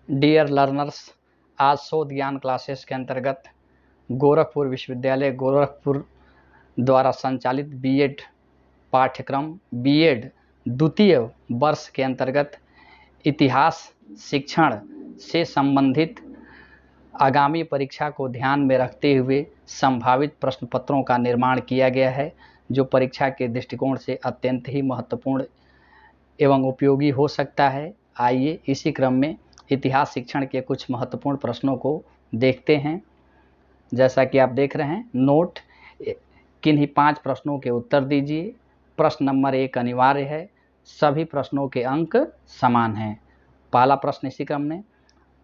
Dear learners, आज शोध ज्ञान क्लासेस के अंतर्गत गोरखपुर विश्वविद्यालय गोरखपुर द्वारा संचालित बीएड पाठ्यक्रम बीएड द्वितीय वर्ष के अंतर्गत इतिहास शिक्षण से संबंधित आगामी परीक्षा को ध्यान में रखते हुए संभावित प्रश्न पत्रों का निर्माण किया गया है, जो परीक्षा के दृष्टिकोण से अत्यंत ही महत्वपूर्ण एवं उपयोगी हो सकता है। आइए इसी क्रम में इतिहास शिक्षण के कुछ महत्वपूर्ण प्रश्नों को देखते हैं। जैसा कि आप देख रहे हैं, नोट किन्हीं 5 प्रश्नों के उत्तर दीजिए। प्रश्न नंबर 1 अनिवार्य है, सभी प्रश्नों के अंक समान हैं। पहला प्रश्न इसी क्रम में,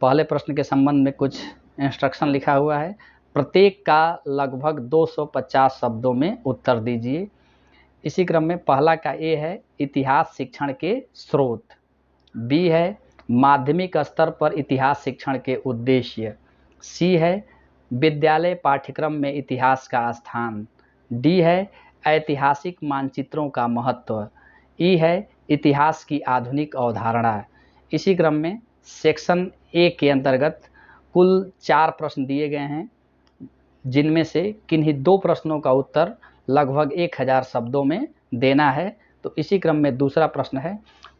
पहले प्रश्न के संबंध में कुछ इंस्ट्रक्शन लिखा हुआ है। प्रत्येक का लगभग 250 शब्दों में उत्तर दीजिए। इसी क्रम में पहला का ए है इतिहास शिक्षण के स्रोत, बी है माध्यमिक स्तर पर इतिहास शिक्षण के उद्देश्य, सी है विद्यालय पाठ्यक्रम में इतिहास का स्थान, डी है ऐतिहासिक मानचित्रों का महत्व, ई है इतिहास की आधुनिक अवधारणा। इसी क्रम में सेक्शन ए के अंतर्गत कुल 4 प्रश्न दिए गए हैं, जिनमें से किन्हीं 2 प्रश्नों का उत्तर लगभग 1000 शब्दों में देना है। तो इसी क्रम में दूसरा प्रश्न है,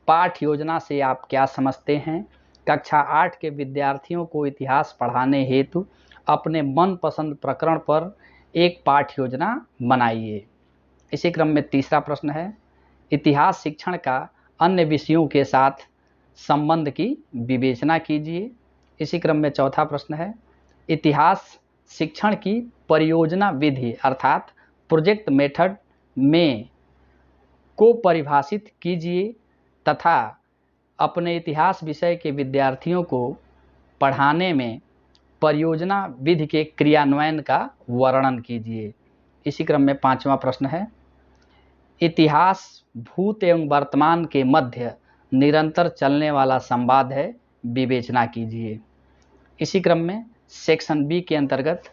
पाठ योजना से आप क्या समझते हैं? कक्षा 8 के विद्यार्थियों को इतिहास पढ़ाने हेतु अपने मनपसंद प्रकरण पर एक पाठ योजना बनाइए। इसी क्रम में तीसरा प्रश्न है, इतिहास शिक्षण का अन्य विषयों के साथ संबंध की विवेचना कीजिए। इसी क्रम में चौथा प्रश्न है, इतिहास शिक्षण की परियोजना विधि अर्थात प्रोजेक्ट मेथड में को परिभाषित कीजिए तथा अपने इतिहास विषय के विद्यार्थियों को पढ़ाने में परियोजना विधि के क्रियान्वयन का वर्णन कीजिए। इसी क्रम में 5वां प्रश्न है, इतिहास भूत एवं वर्तमान के मध्य निरंतर चलने वाला संवाद है, विवेचना कीजिए। इसी क्रम में सेक्शन बी के अंतर्गत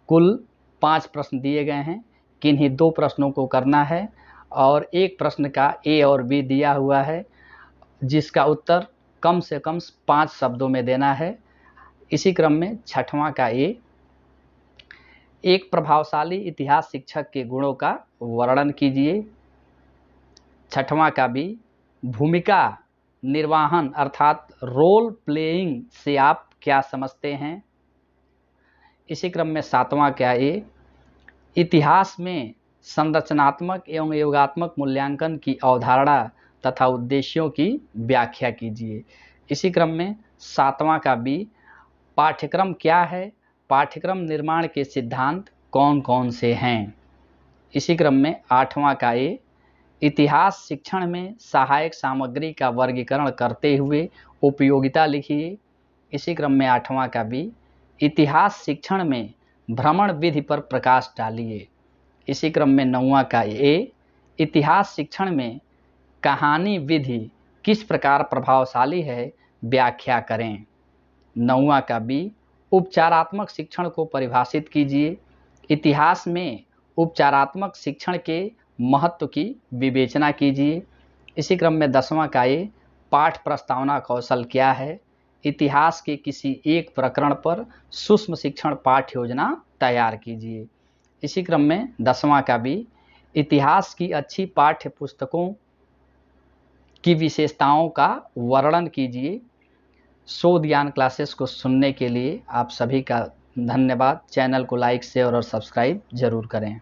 कुल 5 प्रश्न दिए गए हैं, किन्हीं 2 प्रश्नों को करना है और एक प्रश्न का ए और बी दिया हुआ है, जिसका उत्तर कम से कम 5 शब्दों में देना है। इसी क्रम में 6वां का ए, एक प्रभावशाली इतिहास शिक्षक के गुणों का वर्णन कीजिए। 6वां का बी, भूमिका निर्वाहन अर्थात रोल प्लेइंग से आप क्या समझते हैं? इसी क्रम में 7वां का ए, इतिहास में संरचनात्मक एवं योगात्मक मूल्यांकन की अवधारणा तथा उद्देश्यों की व्याख्या कीजिए। इसी क्रम में 7वां का बी, पाठ्यक्रम क्या है? पाठ्यक्रम निर्माण के सिद्धांत कौन कौन से हैं? इसी क्रम में 8वां का ए, इतिहास शिक्षण में सहायक सामग्री का वर्गीकरण करते हुए उपयोगिता लिखिए। इसी क्रम में 8वां का बी, इतिहास शिक्षण में भ्रमण विधि पर प्रकाश डालिए। इसी क्रम में 9वां का ए, इतिहास शिक्षण में कहानी विधि किस प्रकार प्रभावशाली है, व्याख्या करें। 9वां का बी, उपचारात्मक शिक्षण को परिभाषित कीजिए। इतिहास में उपचारात्मक शिक्षण के महत्व की विवेचना कीजिए। इसी क्रम में 10वां का ए, पाठ प्रस्तावना कौशल क्या है? इतिहास के किसी एक प्रकरण पर सूक्ष्म शिक्षण पाठ्य योजना तैयार कीजिए। इसी क्रम में 10वां का बी, इतिहास की अच्छी पाठ्य पुस्तकों की विशेषताओं का वर्णन कीजिए। शोध ज्ञान क्लासेस को सुनने के लिए आप सभी का धन्यवाद। चैनल को लाइक शेयर और सब्सक्राइब जरूर करें।